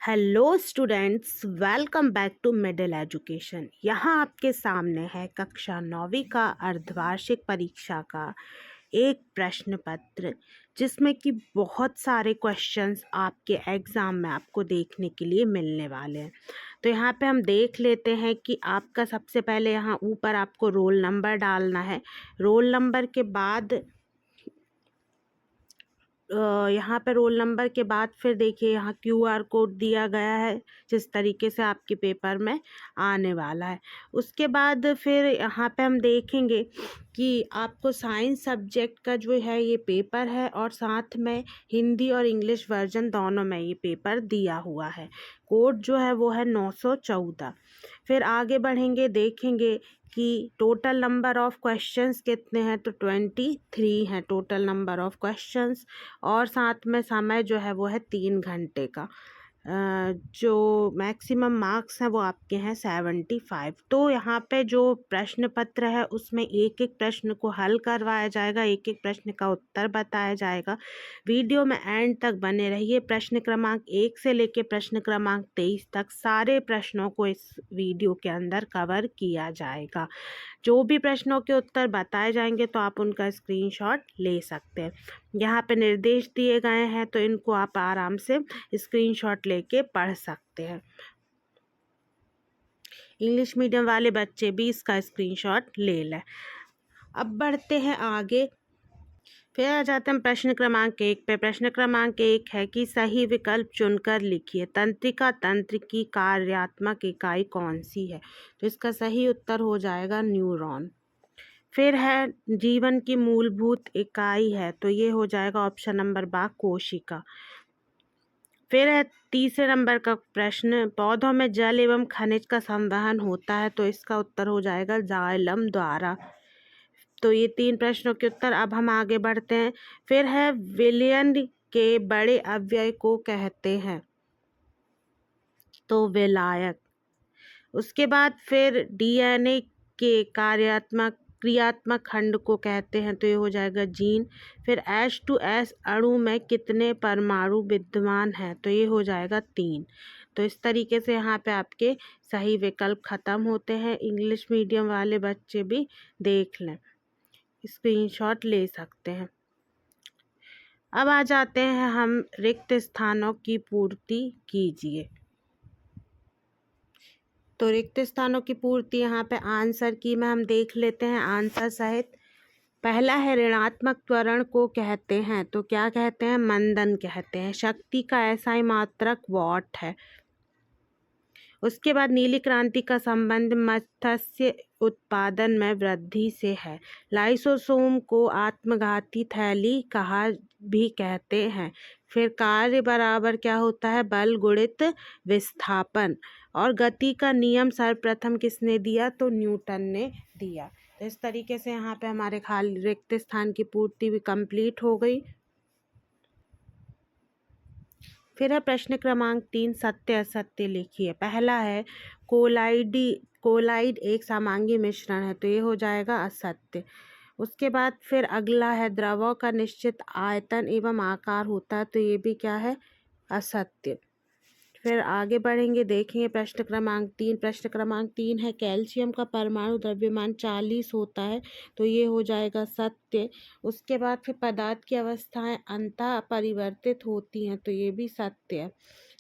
Hello students, welcome back to middle education. यहाँ आपके सामने है कक्षा 9वीं का अर्धवार्षिक परीक्षा का एक प्रश्न पत्र, जिसमें कि बहुत सारे क्वेश्चंस आपके एग्ज़ाम में आपको देखने के लिए मिलने वाले हैं। तो यहाँ पे हम देख लेते हैं कि आपका सबसे पहले यहाँ ऊपर आपको रोल नंबर डालना है। रोल नंबर के बाद यहाँ पे रोल नंबर के बाद फिर देखिए यहाँ क्यूआर कोड दिया गया है, जिस तरीके से आपके पेपर में आने वाला है। उसके बाद फिर यहाँ पे हम देखेंगे कि आपको साइंस सब्जेक्ट का जो है ये पेपर है, और साथ में हिंदी और इंग्लिश वर्जन दोनों में ये पेपर दिया हुआ है। कोड जो है वो है 914। फिर आगे बढ़ेंगे, देखेंगे कि टोटल नंबर ऑफ़ क्वेश्चंस कितने हैं, तो 23 हैं टोटल नंबर ऑफ़ क्वेश्चंस, और साथ में समय जो है वो है 3 घंटे का। जो मैक्सिमम मार्क्स हैं वो आपके हैं 75। तो यहाँ पे जो प्रश्न पत्र है उसमें एक एक प्रश्न को हल करवाया जाएगा, एक एक प्रश्न का उत्तर बताया जाएगा। वीडियो में एंड तक बने रहिए। प्रश्न क्रमांक 1 से लेकर प्रश्न क्रमांक 23 तक सारे प्रश्नों को इस वीडियो के अंदर कवर किया जाएगा। जो भी प्रश्नों के उत्तर बताए जाएंगे तो आप उनका स्क्रीनशॉट ले सकते हैं। यहाँ पे निर्देश दिए गए हैं, तो इनको आप आराम से स्क्रीनशॉट लेके पढ़ सकते हैं। इंग्लिश मीडियम वाले बच्चे भी इसका स्क्रीनशॉट ले लें। अब बढ़ते हैं आगे। फिर आ जाते हैं प्रश्न क्रमांक 1 पे। प्रश्न क्रमांक 1 है कि सही विकल्प चुनकर लिखिए। तंत्रिका तंत्र की कार्यात्मक इकाई कौन सी है? तो इसका सही उत्तर हो जाएगा न्यूरॉन। फिर है जीवन की मूलभूत इकाई है, तो ये हो जाएगा ऑप्शन नंबर बा कोशिका। फिर है तीसरे नंबर का प्रश्न, पौधों में जल एवं खनिज का संवहन होता है, तो इसका उत्तर हो जाएगा जाइलम द्वारा। तो ये 3 प्रश्नों के उत्तर। अब हम आगे बढ़ते हैं। फिर है विलयन के बड़े अव्यय को कहते हैं, तो विलायक। उसके बाद फिर डीएनए के क्रियात्मक खंड को कहते हैं, तो ये हो जाएगा जीन। फिर H2S अणु में कितने परमाणु विद्यमान हैं, तो ये हो जाएगा 3। तो इस तरीके से यहाँ पे आपके सही विकल्प ख़त्म होते हैं। इंग्लिश मीडियम वाले बच्चे भी देख लें, स्क्रीनशॉट ले सकते हैं। अब आ जाते हैं हम रिक्त स्थानों की पूर्ति कीजिए। तो रिक्त स्थानों की पूर्ति यहाँ पे आंसर की में हम देख लेते हैं आंसर सहित। पहला है ऋणात्मक त्वरण को कहते हैं, तो क्या कहते हैं? मंदन कहते हैं। शक्ति का एसआई मात्रक वॉट है। उसके बाद नीली क्रांति का संबंध मत्स्य उत्पादन में वृद्धि से है। लाइसोसोम को आत्मघाती थैली कहा भी कहते हैं। फिर कार्य बराबर क्या होता है? बल गुणित विस्थापन। और गति का नियम सर्वप्रथम किसने दिया? तो न्यूटन ने दिया। तो इस तरीके से यहाँ पे हमारे खाली रिक्त स्थान की पूर्ति भी कंप्लीट हो गई। फिर है प्रश्न क्रमांक 3, सत्य असत्य लिखिए। पहला है कोलाइड एक समांगी मिश्रण है, तो ये हो जाएगा असत्य। उसके बाद फिर अगला है द्रवों का निश्चित आयतन एवं आकार होता है, तो ये भी क्या है? असत्य। फिर आगे बढ़ेंगे, देखेंगे प्रश्न क्रमांक 3। प्रश्न क्रमांक 3 है कैल्शियम का परमाणु द्रव्यमान 40 होता है, तो ये हो जाएगा सत्य। उसके बाद फिर पदार्थ की अवस्थाएं अंतः परिवर्तित होती हैं, तो ये भी सत्य है।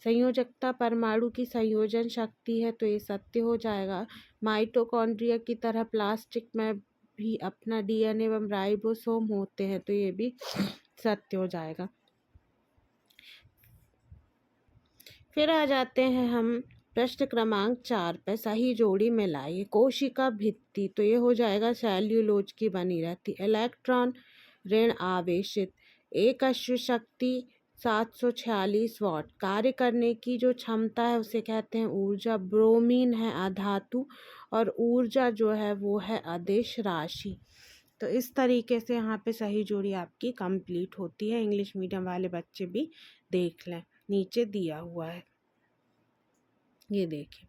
संयोजकता परमाणु की संयोजन शक्ति है, तो ये सत्य हो जाएगा। माइटोकॉन्ड्रिया की तरह प्लास्टिक में भी अपना डीएनए एवं राइबोसोम होते हैं, तो ये भी सत्य हो जाएगा। फिर आ जाते हैं हम प्रश्न क्रमांक 4 पे। सही जोड़ी मिलाइए। कोशिका भित्ति, तो ये हो जाएगा सेल्यूलोज की बनी रहती। इलेक्ट्रॉन ऋण आवेशित। एक अश्व शक्ति 746 वाट। कार्य करने की जो क्षमता है उसे कहते हैं ऊर्जा। ब्रोमीन है अधातु, और ऊर्जा जो है वो है अदिश राशि। तो इस तरीके से यहाँ पे सही जोड़ी आपकी कंप्लीट होती है। इंग्लिश मीडियम वाले बच्चे भी देख लें, नीचे दिया हुआ है, ये देखिए।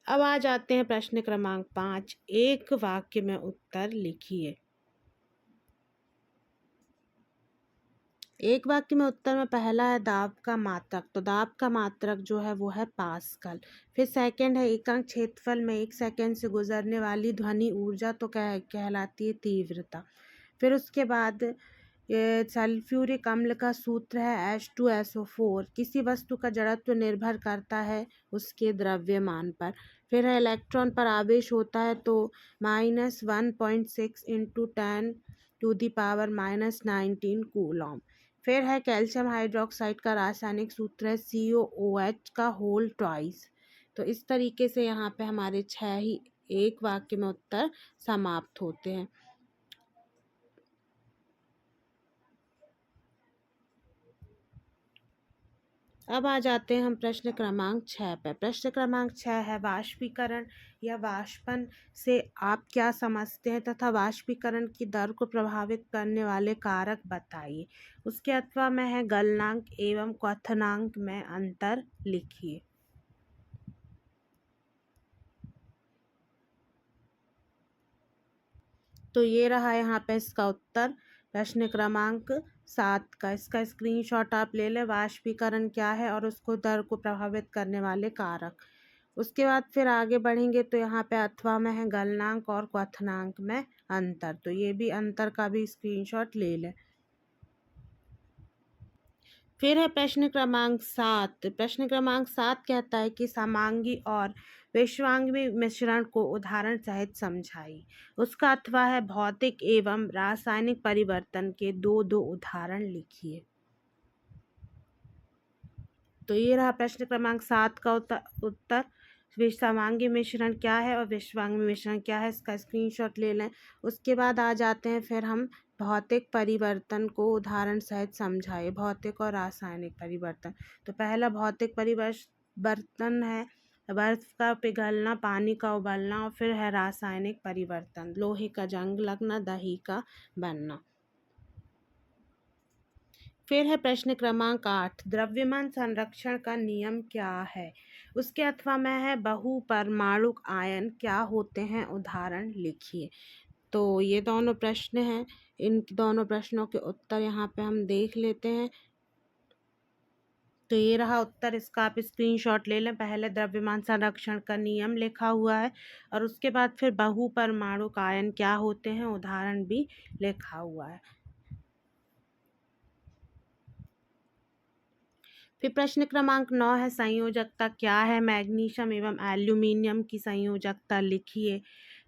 अब आ जाते हैं प्रश्न क्रमांक 5। एक वाक्य में उत्तर लिखिए। एक वाक्य में उत्तर में पहला है दाब का मात्रक, तो दाब का मात्रक जो है वो है पास्कल। फिर सेकंड है एकांक क्षेत्रफल में 1 सेकंड से गुजरने वाली ध्वनि ऊर्जा, तो कहलाती है तीव्रता। फिर उसके बाद ये सल्फ्यूरिक अम्ल का सूत्र है H2SO4। किसी वस्तु का जड़त्व निर्भर करता है उसके द्रव्यमान पर। फिर है इलेक्ट्रॉन पर आवेश होता है तो -1.6 इंटू 10⁻⁻19 कूलॉम। फिर है कैल्शियम हाइड्रोक्साइड का रासायनिक सूत्र है COOH का होल ट्वाइस। तो इस तरीके से यहाँ पे हमारे 6 ही एक वाक्य में उत्तर समाप्त होते हैं। अब आ जाते हैं हम प्रश्न क्रमांक 6 पर। प्रश्न क्रमांक 6 है वाष्पीकरण या वाष्पन से आप क्या समझते हैं तथा वाष्पीकरण की दर को प्रभावित करने वाले कारक बताइए। उसके अथवा में है गलनांक एवं क्वथनांक में अंतर लिखिए। तो ये रहा यहाँ पे इसका उत्तर प्रश्न क्रमांक 7 का। इसका स्क्रीनशॉट आप ले लें। वाष्पीकरण क्या है और उसको दर को प्रभावित करने वाले कारक। उसके बाद फिर आगे बढ़ेंगे तो यहाँ पे अथवा में है गलनांक और क्वथनांक में अंतर, तो ये भी अंतर का भी स्क्रीनशॉट ले लें। फिर है प्रश्न क्रमांक 7। प्रश्न क्रमांक 7 कहता है कि समांगी और विश्वांगी मिश्रण को उदाहरण सहित समझाइए। उसका अथवा है भौतिक एवं रासायनिक परिवर्तन के दो उदाहरण लिखिए। तो ये रहा प्रश्न क्रमांक 7 का उत्तर। समांगी मिश्रण क्या है और विश्वांगी मिश्रण क्या है, इसका स्क्रीनशॉट ले लें। उसके बाद आ जाते हैं फिर हम भौतिक परिवर्तन को उदाहरण सहित समझाए। भौतिक और रासायनिक परिवर्तन। तो पहला भौतिक परिवर्तन है बर्फ का पिघलना, पानी का उबलना, और फिर है रासायनिक परिवर्तन लोहे का जंग लगना, दही का बनना। फिर है प्रश्न क्रमांक 8। द्रव्यमान संरक्षण का नियम क्या है। उसके अथवा में है बहुपरमाणुक आयन क्या होते हैं, उदाहरण लिखिए। तो ये दोनों प्रश्न हैं। इन दोनों प्रश्नों के उत्तर यहाँ पे हम देख लेते हैं। तो ये रहा उत्तर, इसका आप स्क्रीनशॉट ले लें। पहले द्रव्यमान संरक्षण का नियम लिखा हुआ है और उसके बाद फिर बहुपरमाणुक आयन क्या होते हैं, उदाहरण भी लिखा हुआ है। फिर प्रश्न क्रमांक 9 है संयोजकता क्या है। मैग्नीशियम एवं एल्यूमिनियम की संयोजकता लिखिए।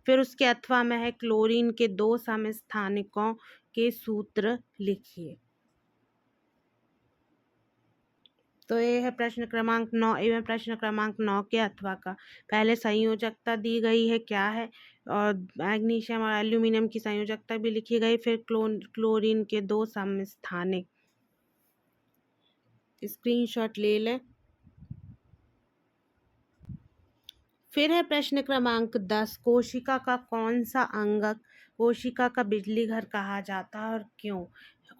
फिर उसके अथवा में है क्लोरीन के 2 समस्थानिकों के सूत्र लिखिए। तो ये है प्रश्न क्रमांक 9 एवं प्रश्न क्रमांक 9 के अथवा का। पहले संयोजकता दी गई है क्या है, और मैग्नीशियम और एल्यूमिनियम की संयोजकता भी लिखी गई। फिर क्लोरीन के 2 समस्थानिक, स्क्रीनशॉट ले लें। फिर है प्रश्न क्रमांक 10। कोशिका का कौन सा अंगक कोशिका का बिजली घर कहा जाता है और क्यों।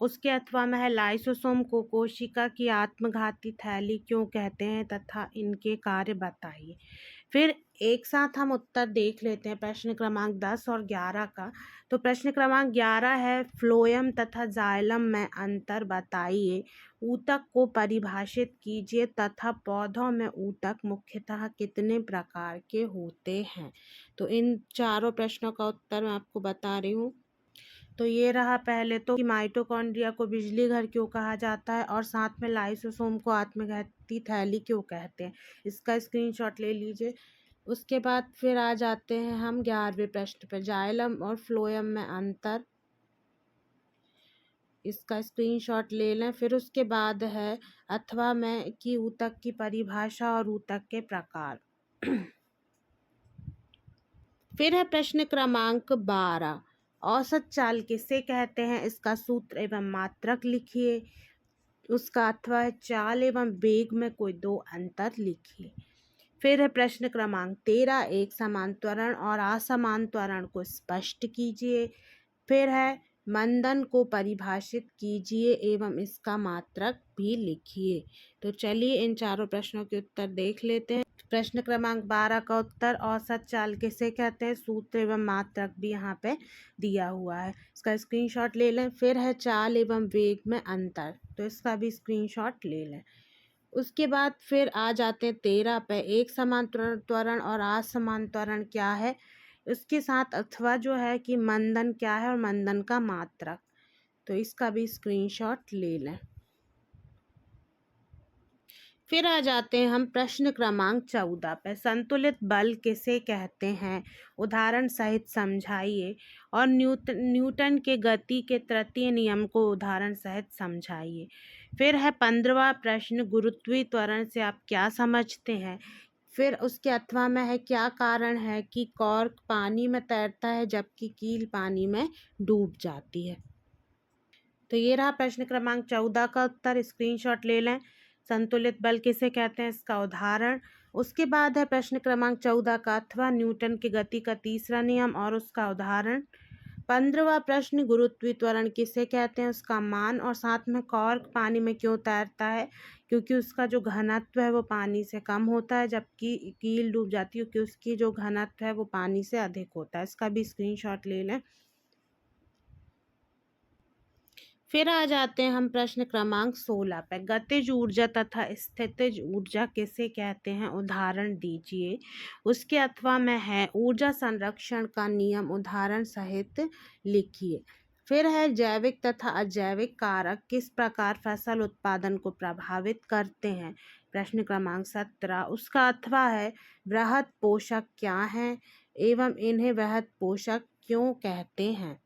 उसके अथवा में है लाइसोसोम को कोशिका की आत्मघाती थैली क्यों कहते हैं तथा इनके कार्य बताइए। फिर एक साथ हम उत्तर देख लेते हैं प्रश्न क्रमांक 10 और 11 का। तो प्रश्न क्रमांक 11 है फ्लोएम तथा जाइलम में अंतर बताइए। ऊतक को परिभाषित कीजिए तथा पौधों में ऊतक मुख्यतः कितने प्रकार के होते हैं। तो इन चारों प्रश्नों का उत्तर मैं आपको बता रही हूँ। तो ये रहा पहले तो कि माइटोकॉन्ड्रिया को बिजली घर क्यों कहा जाता है और साथ में लाइसोसोम को आत्मघाती थैली क्यों कहते हैं, इसका स्क्रीनशॉट ले लीजिए। उसके बाद फिर आ जाते हैं हम 11वें प्रश्न पर, जाइलम और फ्लोएम में अंतर, इसका स्क्रीनशॉट ले लें। फिर उसके बाद है अथवा में कि ऊतक की परिभाषा और ऊतक के प्रकार। फिर है प्रश्न क्रमांक 12। औसत चाल किसे कहते हैं, इसका सूत्र एवं मात्रक लिखिए। उसका अथवा है चाल एवं वेग में कोई 2 अंतर लिखिए। फिर है प्रश्न क्रमांक 13। एक समान त्वरण और असमान त्वरण को स्पष्ट कीजिए। फिर है मंदन को परिभाषित कीजिए एवं इसका मात्रक भी लिखिए। तो चलिए इन चारों प्रश्नों के उत्तर देख लेते हैं। प्रश्न क्रमांक 12 का उत्तर औसत चाल किसे कहते हैं, सूत्र एवं मात्रक भी यहाँ पे दिया हुआ है, इसका स्क्रीनशॉट ले लें। फिर है चाल एवं वेग में अंतर, तो इसका भी स्क्रीनशॉट ले लें। उसके बाद फिर आ जाते हैं 13 पे, एक समान त्वरण और असमान त्वरण क्या है, उसके साथ अथवा जो है कि मंदन क्या है और मंदन का मात्रक, तो इसका भी स्क्रीनशॉट ले लें। फिर आ जाते हैं हम प्रश्न क्रमांक 14 पे, संतुलित बल किसे कहते हैं, उदाहरण सहित समझाइए और न्यूटन के गति के तृतीय नियम को उदाहरण सहित समझाइए। फिर है 15वां प्रश्न, गुरुत्वीय त्वरण से आप क्या समझते हैं। फिर उसके अथवा में है क्या कारण है कि कॉर्क पानी में तैरता है जबकि कील पानी में डूब जाती है। तो ये रहा प्रश्न क्रमांक 14 का उत्तर, स्क्रीनशॉट ले लें। संतुलित बल किसे कहते हैं, इसका उदाहरण। उसके बाद है प्रश्न क्रमांक 14 का अथवा न्यूटन की गति का तीसरा नियम और उसका उदाहरण। 15वां प्रश्न, गुरुत्वीय त्वरण किसे कहते हैं, उसका मान, और साथ में कॉर्क पानी में क्यों तैरता है, क्योंकि उसका जो घनत्व है वो पानी से कम होता है जबकि कील डूब जाती है क्योंकि उसकी जो घनत्व है वो पानी से अधिक होता है, इसका भी स्क्रीनशॉट ले लें। फिर आ जाते हैं हम प्रश्न क्रमांक 16 पे, गतिज ऊर्जा तथा स्थितिज ऊर्जा किसे कहते हैं, उदाहरण दीजिए। उसके अथवा में है ऊर्जा संरक्षण का नियम, उदाहरण सहित लिखिए। फिर है जैविक तथा अजैविक कारक किस प्रकार फसल उत्पादन को प्रभावित करते हैं, प्रश्न क्रमांक 17। उसका अथवा है वृहद पोषक क्या हैं एवं इन्हें वृहद पोषक क्यों कहते हैं।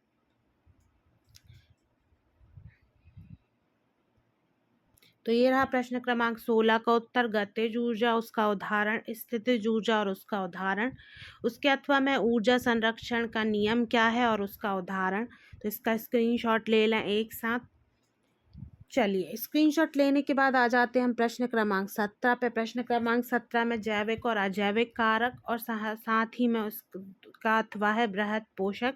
तो ये रहा प्रश्न क्रमांक 16 का उत्तर, गतिज ऊर्जा उसका उदाहरण, स्थितिज ऊर्जा और उसका उदाहरण। उसके अथवा में ऊर्जा संरक्षण का नियम क्या है और उसका उदाहरण, तो इसका स्क्रीनशॉट ले लें एक साथ। चलिए, स्क्रीनशॉट लेने के बाद आ जाते हैं हम प्रश्न क्रमांक 17 पे। प्रश्न क्रमांक 17 में जैविक और अजैविक कारक और साथ ही में उसका अथवा है बृहद पोषक,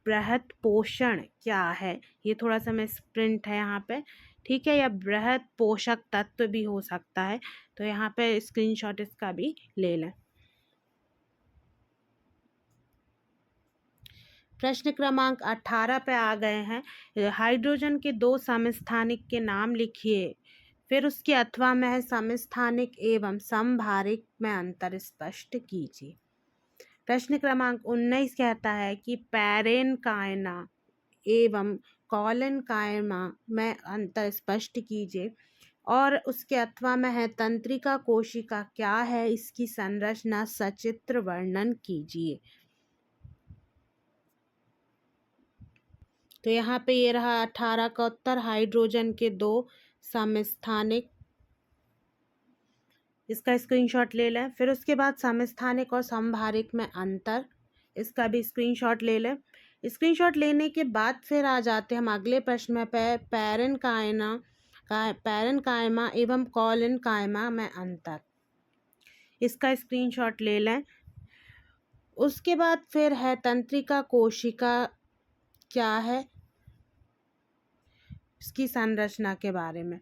बृहद पोषण क्या है, ये थोड़ा सा मैं स्प्रिंट है यहाँ पे, ठीक है, या बृहद पोषक तत्व भी हो सकता है, तो यहाँ पे स्क्रीनशॉट इसका भी ले लें। प्रश्न क्रमांक 18 पे आ गए हैं, हाइड्रोजन के दो समस्थानिक के नाम लिखिए। फिर उसके अथवा में है समस्थानिक एवं समभारिक में अंतर स्पष्ट कीजिए। प्रश्न क्रमांक 19 कहता है कि पैरेनकाइमा एवं कॉलिनकाइमा में अंतर स्पष्ट कीजिए, और उसके अथवा में है तंत्रिका कोशिका क्या है, इसकी संरचना सचित्र वर्णन कीजिए। तो यहाँ पे ये रहा 18 का उत्तर, हाइड्रोजन के दो समस्थानिक, इसका स्क्रीनशॉट ले लें। फिर उसके बाद समस्थानिक और समभारिक में अंतर, इसका भी स्क्रीनशॉट ले लें। स्क्रीनशॉट लेने के बाद फिर आ जाते हैं हम अगले प्रश्न में, पैरेनकाइमा एवं कॉलिनकाइमा में अंतर, इसका स्क्रीनशॉट ले लें। उसके बाद फिर है तंत्रिका कोशिका क्या है, इसकी संरचना के बारे में।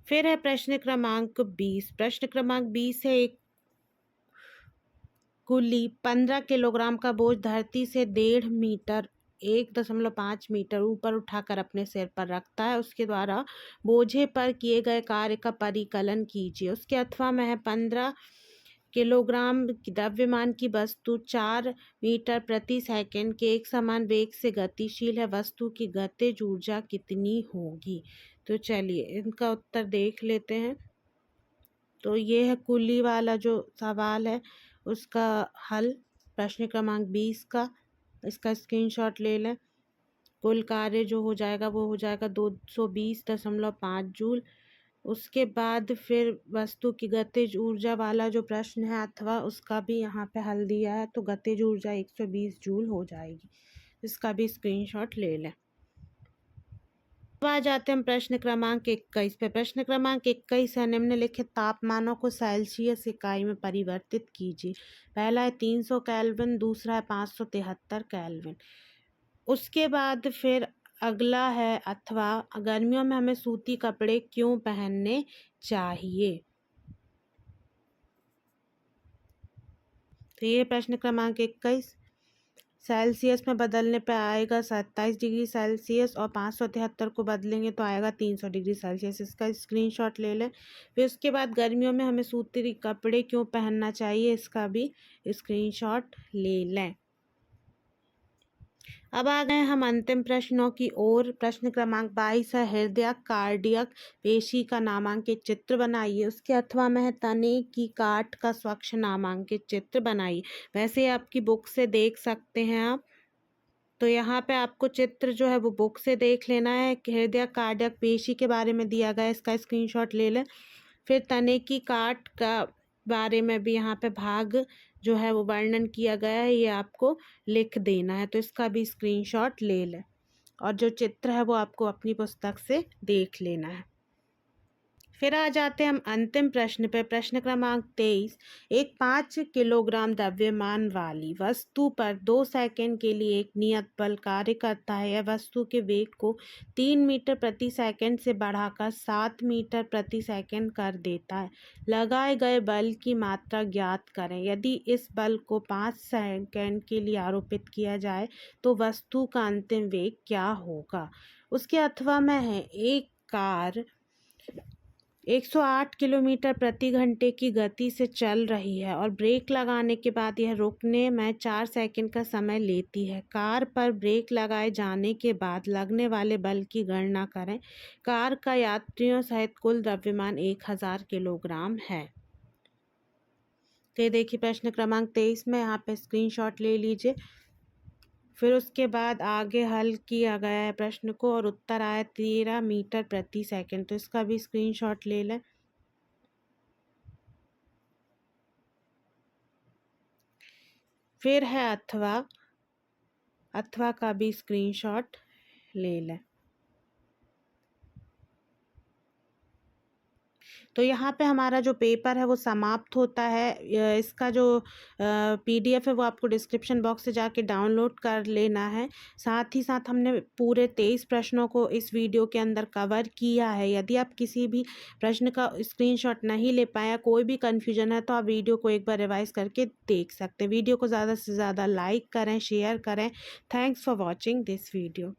फिर है प्रश्न क्रमांक 20। प्रश्न क्रमांक 20 है, एक कुली 15 किलोग्राम का बोझ धरती से 1.5 मीटर 1.5 मीटर ऊपर उठाकर अपने सिर पर रखता है, उसके द्वारा बोझे पर किए गए कार्य का परिकलन कीजिए। उसके अथवा में है 15 किलोग्राम द्रव्यमान की वस्तु 4 मीटर प्रति सेकंड के एक समान वेग से गतिशील है, वस्तु की गतिज ऊर्जा कितनी होगी। तो चलिए इनका उत्तर देख लेते हैं। तो ये है कुली वाला जो सवाल है उसका हल, प्रश्न क्रमांक 20 का, इसका स्क्रीनशॉट ले लें। कुल कार्य जो हो जाएगा वो हो जाएगा 220.5 जूल। उसके बाद फिर वस्तु की गतिज ऊर्जा वाला जो प्रश्न है अथवा उसका भी यहाँ पे हल दिया है, तो गतिज ऊर्जा 120 जूल हो जाएगी, इसका भी स्क्रीनशॉट ले लें। अब आ जाते हैं प्रश्न क्रमांक 21 पे। प्रश्न क्रमांक 21 है, निम्नलिखित तापमानों को सेल्सियस इकाई में परिवर्तित कीजिए। पहला है 300 केल्विन, दूसरा है 573 केल्विन। उसके बाद फिर अगला है अथवा गर्मियों में हमें सूती कपड़े क्यों पहनने चाहिए। तो ये प्रश्न क्रमांक 21 सेल्सियस में बदलने पे आएगा 27 डिग्री सेल्सियस और 573 को बदलेंगे तो आएगा 300 डिग्री सेल्सियस। इसका स्क्रीनशॉट ले लें। फिर उसके बाद गर्मियों में हमें सूती कपड़े क्यों पहनना चाहिए, इसका भी स्क्रीनशॉट ले लें। अब आ गए हम अंतिम प्रश्नों की ओर। प्रश्न क्रमांक 22 है हृदय कार्डियक पेशी का नामांकित चित्र बनाइए। उसके अथवा में तने की काट का स्वच्छ नामांकित चित्र बनाइए। वैसे आपकी बुक से देख सकते हैं आप। तो यहाँ पे आपको चित्र जो है वो बुक से देख लेना है। हृदय कार्डियक पेशी के बारे में दिया गया है, इसका स्क्रीनशॉट ले लें। फिर तने की काट का बारे में भी यहाँ पे भाग जो है वो वर्णन किया गया है, ये आपको लिख देना है। तो इसका भी स्क्रीनशॉट ले लें और जो चित्र है वो आपको अपनी पुस्तक से देख लेना है। फिर आ जाते हैं हम अंतिम प्रश्न पे। प्रश्न क्रमांक 23 एक 5 किलोग्राम द्रव्यमान वाली वस्तु पर 2 सेकंड के लिए एक नियत बल कार्य करता है। यह वस्तु के वेग को 3 मीटर प्रति सेकंड से बढ़ाकर 7 मीटर प्रति सेकंड कर देता है। लगाए गए बल की मात्रा ज्ञात करें। यदि इस बल को 5 सेकंड के लिए आरोपित किया जाए तो वस्तु का अंतिम वेग क्या होगा। उसके अथवा में है एक कार 108 किलोमीटर प्रति घंटे की गति से चल रही है और ब्रेक लगाने के बाद यह रुकने में 4 सेकंड का समय लेती है। कार पर ब्रेक लगाए जाने के बाद लगने वाले बल की गणना करें। कार का यात्रियों सहित कुल द्रव्यमान 1000 किलोग्राम है। तो ये देखिए प्रश्न क्रमांक 23 में यहाँ पे स्क्रीनशॉट ले लीजिए। फिर उसके बाद आगे हल किया गया है प्रश्न को और उत्तर आया 13 मीटर प्रति सेकंड। तो इसका भी स्क्रीनशॉट ले लें। फिर है अथवा का भी स्क्रीनशॉट ले लें। तो यहाँ पे हमारा जो पेपर है वो समाप्त होता है। इसका जो PDF है वो आपको डिस्क्रिप्शन बॉक्स से जाके डाउनलोड कर लेना है। साथ ही साथ हमने पूरे 23 प्रश्नों को इस वीडियो के अंदर कवर किया है। यदि आप किसी भी प्रश्न का स्क्रीनशॉट नहीं ले पाया, कोई भी कन्फ्यूजन है, तो आप वीडियो को एक बार रिवाइज करके देख सकते हैं। वीडियो को ज़्यादा से ज़्यादा लाइक करें, शेयर करें। Thanks for watching this video.